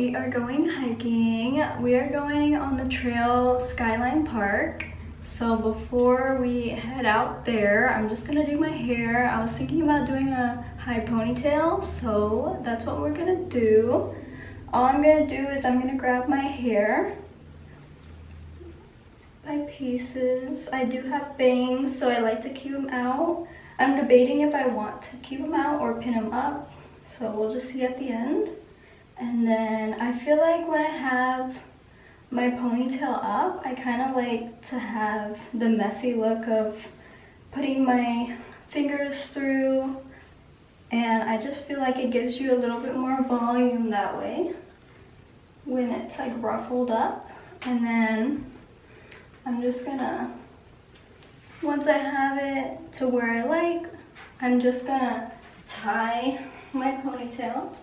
we are going hiking. We are going on the trail Skyline Park. So before we head out there, I'm just gonna do my hair. I was thinking about doing a high ponytail, so that's what we're gonna do. All I'm gonna do is I'm gonna grab my hair by pieces. I do have bangs, so I like to keep them out. I'm debating if I want to keep them out or pin them up, so we'll just see at the end. And then I feel like when I have my ponytail up, I kind of like to have the messy look of putting my fingers through, and I just feel like it gives you a little bit more volume that way when it's like ruffled up. And then I'm just gonna, once I have it to where I like, I'm just gonna tie my ponytail.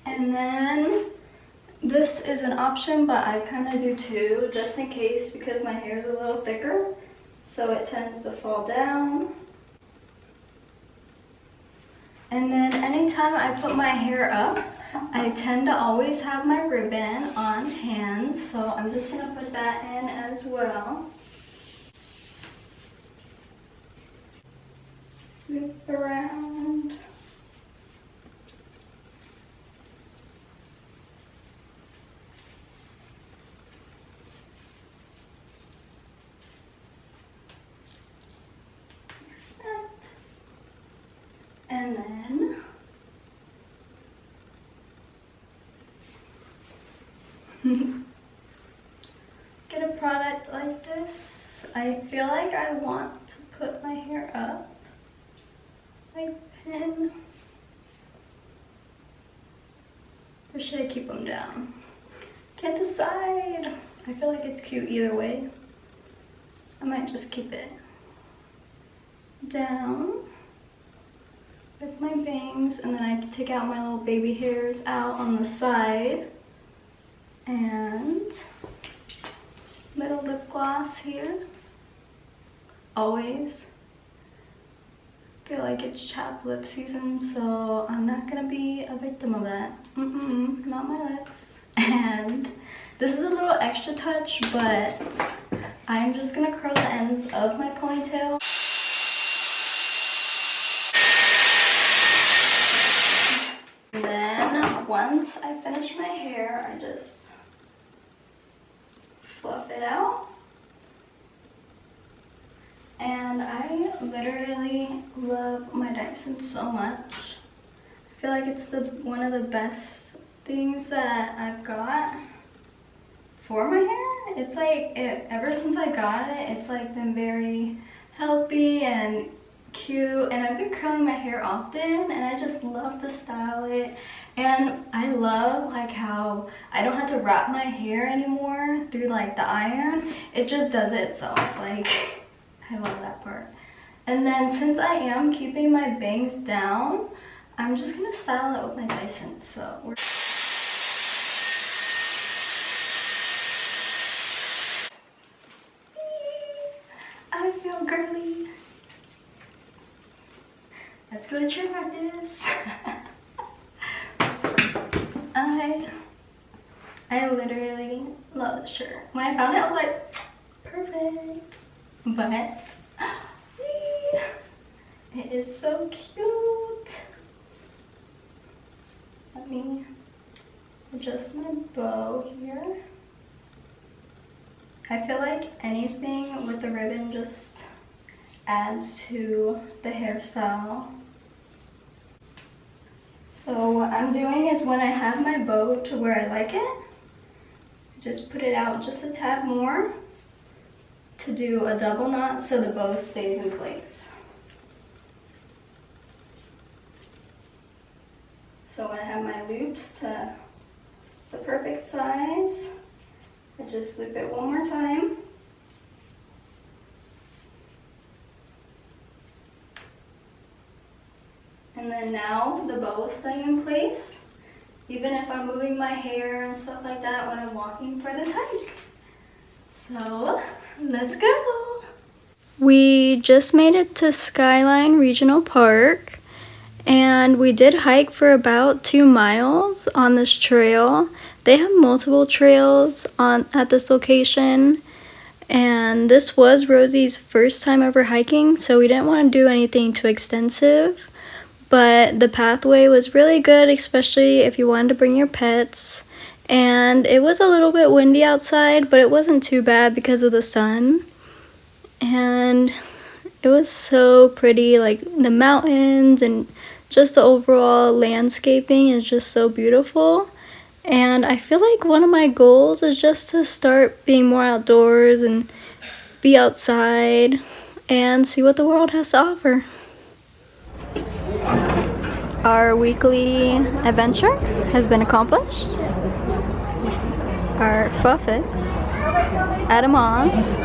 And then this is an option, but I kind of do too, just in case, because my hair is a little thicker, so it tends to fall down. And then anytime I put my hair up, I tend to always have my ribbon on hand, so I'm just gonna put that in as well. Loop around. And then get a product like this. I feel like I want to put my hair up, like pin, or should I keep them down? Can't decide. I feel like it's cute either way. I might just keep it down with my bangs, and then I can take out my little baby hairs out on the side. And little lip gloss here. Always. Feel like it's chapped lip season, so I'm not gonna be a victim of that. Not my lips. And this is a little extra touch, but I'm just gonna curl the ends of my ponytail. And then once I finish my hair, I just fluff it out. And I literally love my Dyson so much. I feel like it's one of the best things that I've got for my hair. It's like, ever since I got it, it's like been very healthy and cute, and I've been curling my hair often, and I just love to style it. And I love like how I don't have to wrap my hair anymore through like the iron. It just does it itself. Like, I love that part. And then since I am keeping my bangs down, I'm just gonna style it with my Dyson. So I feel girly. Let's go to cheer practice. I literally love this shirt. When I found it, I was like, perfect. But it is so cute. Let me adjust my bow here. I feel like anything with the ribbon just adds to the hairstyle. So what I'm doing is when I have my bow to where I like it, just put it out just a tad more to do a double knot so the bow stays in place. So when I have my loops to the perfect size, I just loop it one more time. And then now the bow will stay in place, even if I'm moving my hair and stuff like that when I'm walking for this hike. So let's go. We just made it to Skyline Regional Park, And we did hike for about 2 miles on this trail. They have multiple trails at this location, and this was Rosie's first time ever hiking, so we didn't want to do anything too extensive. But the pathway was really good, especially if you wanted to bring your pets. And it was a little bit windy outside, but it wasn't too bad because of the sun. And it was so pretty, like the mountains and just the overall landscaping is just so beautiful. And I feel like one of my goals is just to start being more outdoors and be outside and see what the world has to offer. Our weekly adventure has been accomplished. Our pho fix at a Moss.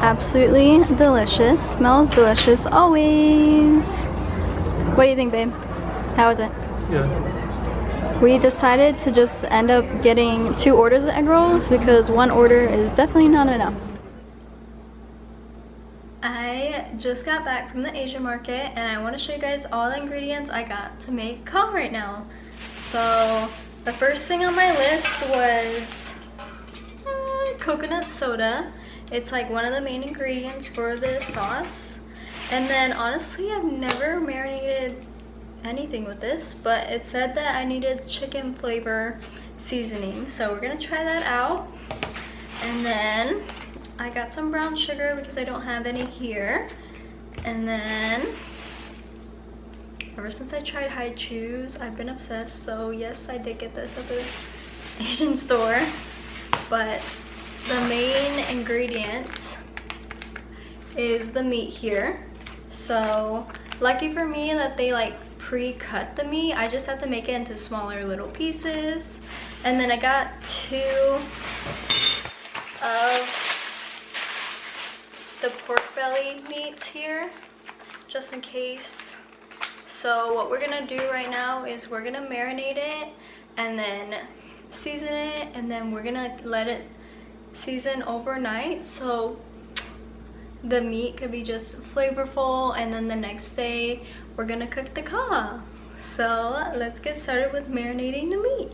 Absolutely delicious. Smells delicious always. What do you think, babe? How is it? Yeah. We decided to just end up getting 2 orders of egg rolls because 1 order is definitely not enough. I just got back from the Asian market and I want to show you guys all the ingredients I got to make kha right now. So the first thing on my list was coconut soda. It's like one of the main ingredients for the sauce. And then honestly, I've never marinated anything with this, but it said that I needed chicken flavor seasoning, so we're gonna try that out. And then I got some brown sugar because I don't have any here. And then ever since I tried High Chews, I've been obsessed. So yes, I did get this at the Asian store, but the main ingredient is the meat here. So lucky for me that they like pre-cut the meat. I just have to make it into smaller little pieces. And then I got 2 of the pork belly meats here, just in case. So what we're gonna do right now is we're gonna marinate it and then season it, and then we're gonna let it season overnight so the meat could be just flavorful, and then the next day we're gonna cook the kha. So let's get started with marinating the meat.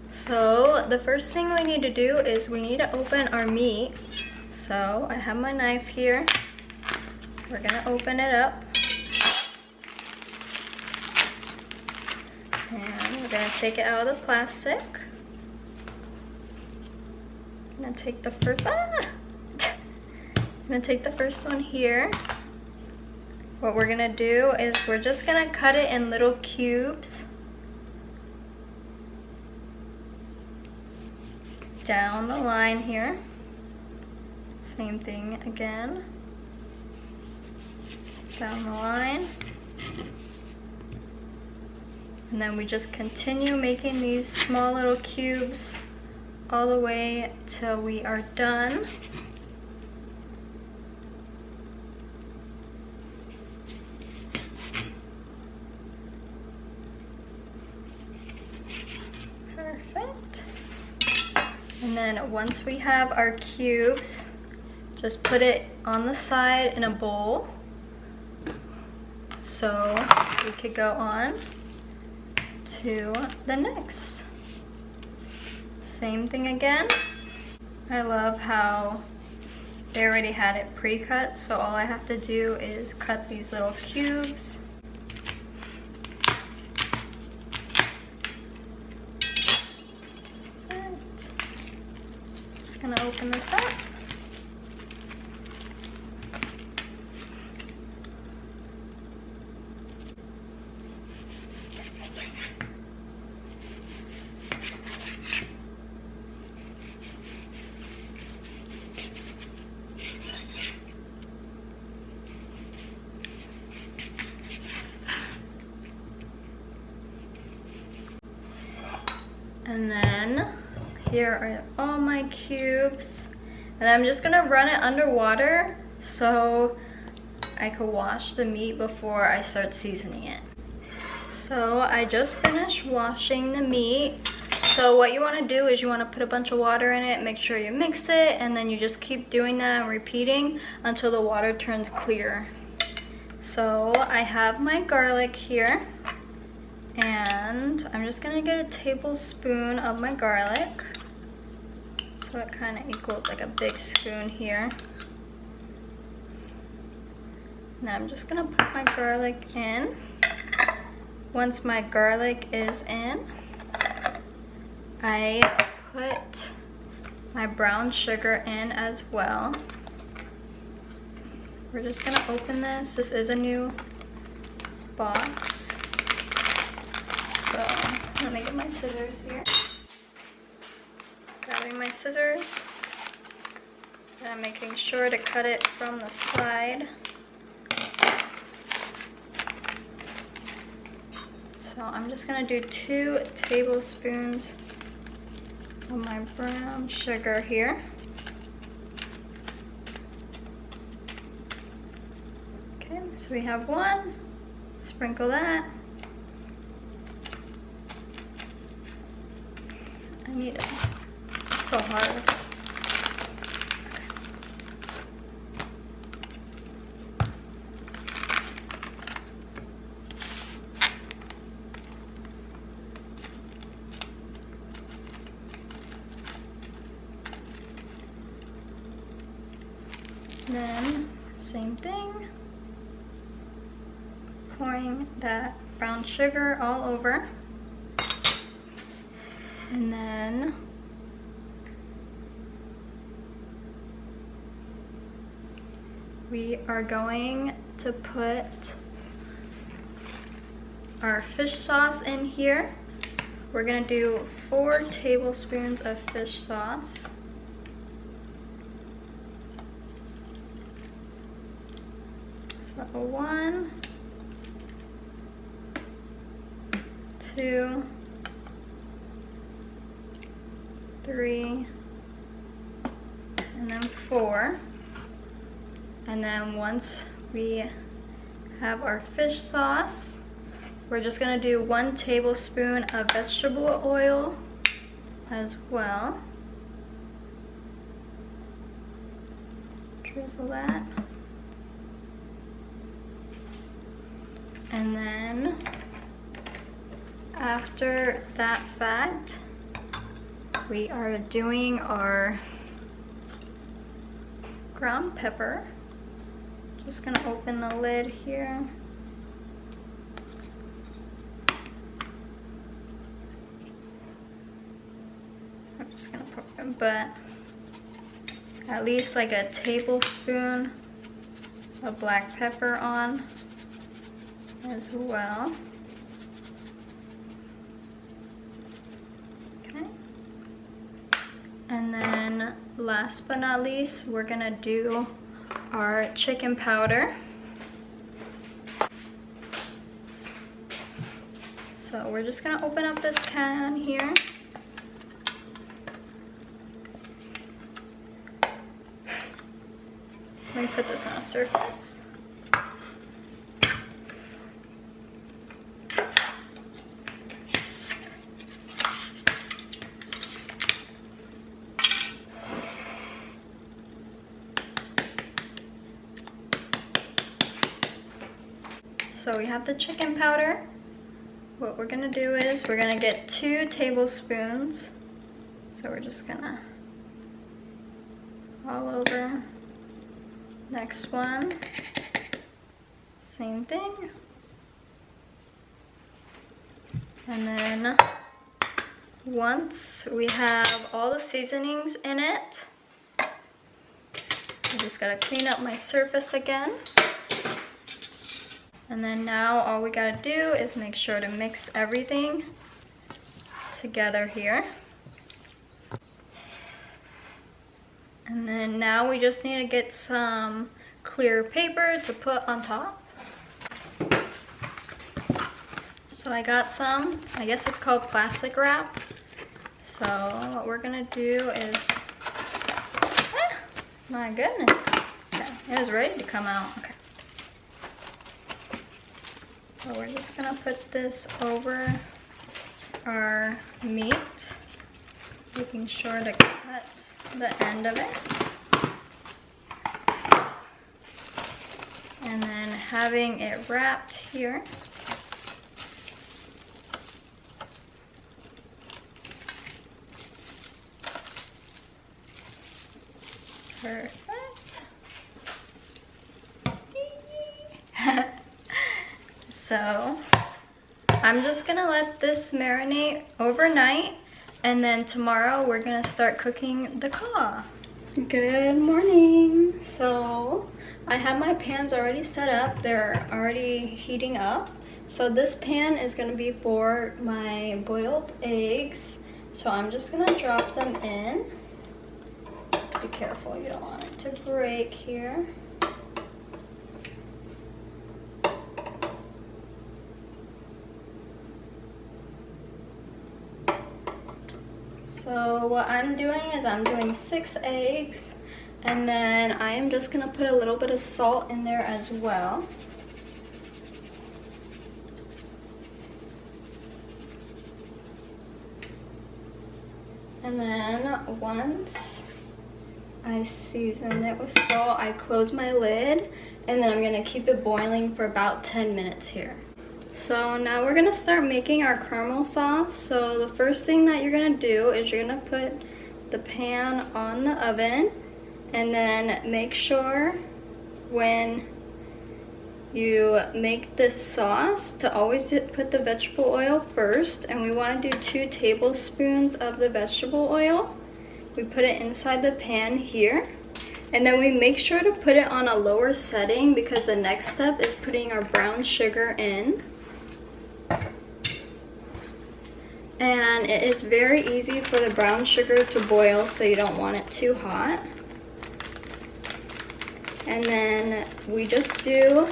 So the first thing we need to do is we need to open our meat. So I have my knife here. We're gonna open it up. And we're gonna take it out of the plastic. I'm gonna take the first, I'm gonna take the first one here. What we're gonna do is we're just gonna cut it in little cubes down the line here. Same thing again, down the line. And then we just continue making these small little cubes all the way till we are done. Perfect. And then once we have our cubes, just put it on the side in a bowl so we could go on to the next. Same thing again. I love how they already had it pre-cut, so all I have to do is cut these little cubes. Right. Just gonna open this up. And then here are all my cubes. And I'm just gonna run it underwater so I could wash the meat before I start seasoning it. So I just finished washing the meat. So what you want to do is you want to put a bunch of water in it, make sure you mix it, and then you just keep doing that and repeating until the water turns clear. So I have my garlic here, and I'm just gonna get a tablespoon of my garlic. So it kind of equals like a big spoon here. And then I'm just gonna put my garlic in. Once my garlic is in, I put my brown sugar in as well. We're just gonna open this. This is a new box. So let me get my scissors here. Grabbing my scissors, and I'm making sure to cut it from the side. So I'm just gonna do 2 tablespoons of my brown sugar here. Okay, so we have 1. Sprinkle that. I need it. So hard. Then same thing, pouring that brown sugar all over, and then we are going to put our fish sauce in here. We're gonna do 4 tablespoons of fish sauce. So 1, 2, 3, and then 4. And then once we have our fish sauce, we're just gonna do 1 tablespoon of vegetable oil as well. Drizzle that. And then after that fact, we are doing our ground pepper. Just gonna open the lid here. I'm just gonna put, but at least like a tablespoon of black pepper on as well. Okay. And then last but not least, we're gonna do our chicken powder. So we're just gonna open up this can here. Let me put this on a surface. So we have the chicken powder. What we're gonna do is we're gonna get 2 tablespoons. So we're just gonna all over. Next one, same thing. And then once we have all the seasonings in it, I just gotta clean up my surface again. And then now all we gotta do is make sure to mix everything together here. And then now we just need to get some clear paper to put on top. So I got some, I guess it's called plastic wrap. So what we're gonna do is, my goodness, okay, it was ready to come out, okay. So we're just gonna put this over our meat, making sure to cut the end of it. and then having it wrapped here. Perfect. So I'm just gonna let this marinate overnight, and then tomorrow we're gonna start cooking the caw. Good morning. So I have my pans already set up. They're already heating up. So this pan is gonna be for my boiled eggs. So I'm just gonna drop them in. Be careful, you don't want it to break here. So what I'm doing is I'm doing 6 eggs, and then I am just gonna put a little bit of salt in there as well. And then once I season it with salt, I close my lid, and then I'm gonna keep it boiling for about 10 minutes here. So now we're gonna start making our caramel sauce. So the first thing that you're gonna do is you're gonna put the pan on the oven, and then make sure when you make this sauce to always put the vegetable oil first, and we wanna do 2 tablespoons of the vegetable oil. We put it inside the pan here, and then we make sure to put it on a lower setting because the next step is putting our brown sugar in. And it is very easy for the brown sugar to boil, so you don't want it too hot. And then we just do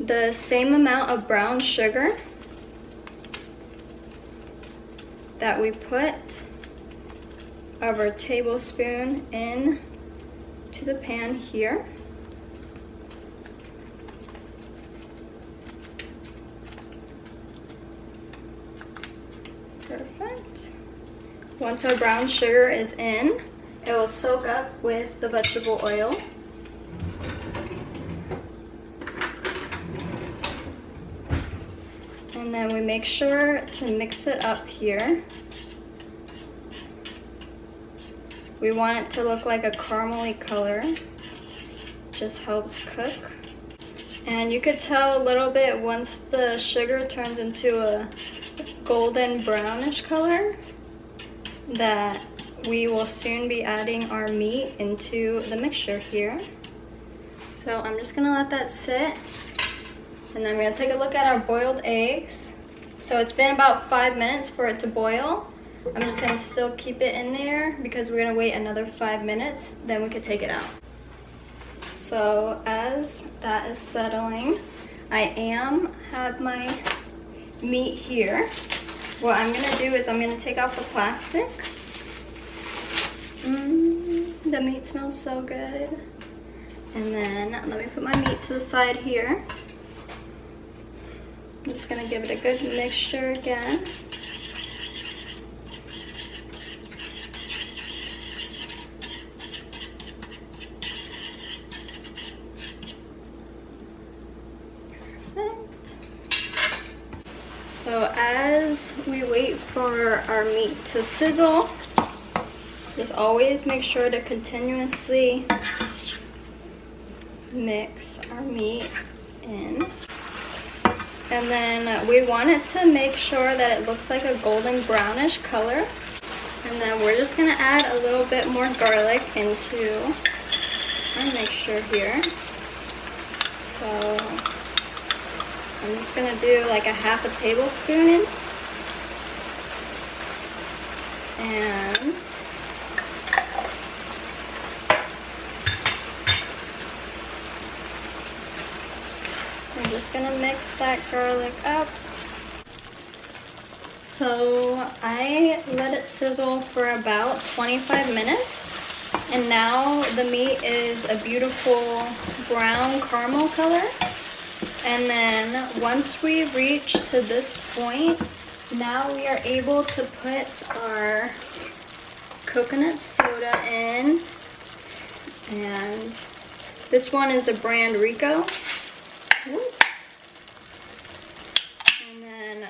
the same amount of brown sugar that we put of our tablespoon in to the pan here. Perfect. Once our brown sugar is in, it will soak up with the vegetable oil. And then we make sure to mix it up here. We want it to look like a caramely color. Just helps cook. And you could tell a little bit once the sugar turns into a golden brownish color that we will soon be adding our meat into the mixture here. So I'm just gonna let that sit, and then we're gonna take a look at our boiled eggs. So it's been about 5 minutes for it to boil. I'm just gonna still keep it in there because we're gonna wait another 5 minutes, then we could take it out. So as that is settling, I have my meat here. What I'm gonna do is I'm gonna take off the plastic. The meat smells so good. And then let me put my meat to the side here. I'm just gonna give it a good mixture again. So as we wait for our meat to sizzle, just always make sure to continuously mix our meat in. And then we want it to make sure that it looks like a golden brownish color. And then we're just gonna add a little bit more garlic into our mixture here. So I'm just gonna do like a half a tablespoon, and I'm just gonna mix that garlic up. So I let it sizzle for about 25 minutes, and now the meat is a beautiful brown caramel color. And then once we reach to this point, now we are able to put our coconut soda in. And this one is a brand Rico. And then,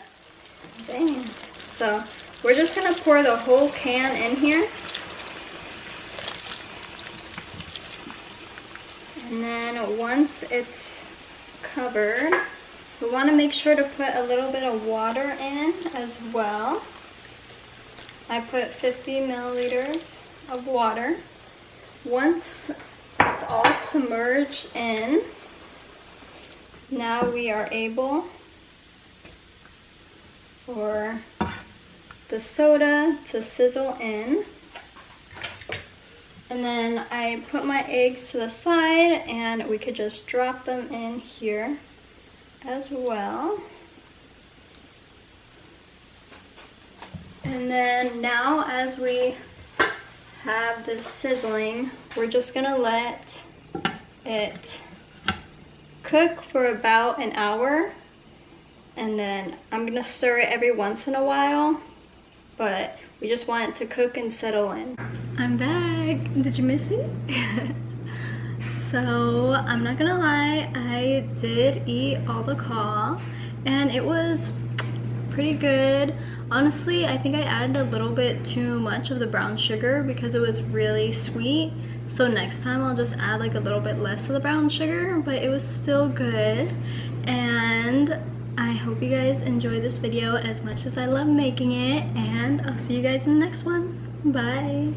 bang. So we're just gonna pour the whole can in here. And then once it's covered, we want to make sure to put a little bit of water in as well. I put 50 milliliters of water. Once it's all submerged in, now we are able for the soda to sizzle in. And then I put my eggs to the side and we could just drop them in here as well. And then now as we have this sizzling, we're just gonna let it cook for about an hour. And then I'm gonna stir it every once in a while, but we just want it to cook and settle in. I'm back. Did you miss me? So I'm not gonna lie, I did eat all the caw and it was pretty good. Honestly, I think I added a little bit too much of the brown sugar because it was really sweet. So next time I'll just add like a little bit less of the brown sugar, but it was still good. And I hope you guys enjoy this video as much as I love making it, and I'll see you guys in the next one. Bye.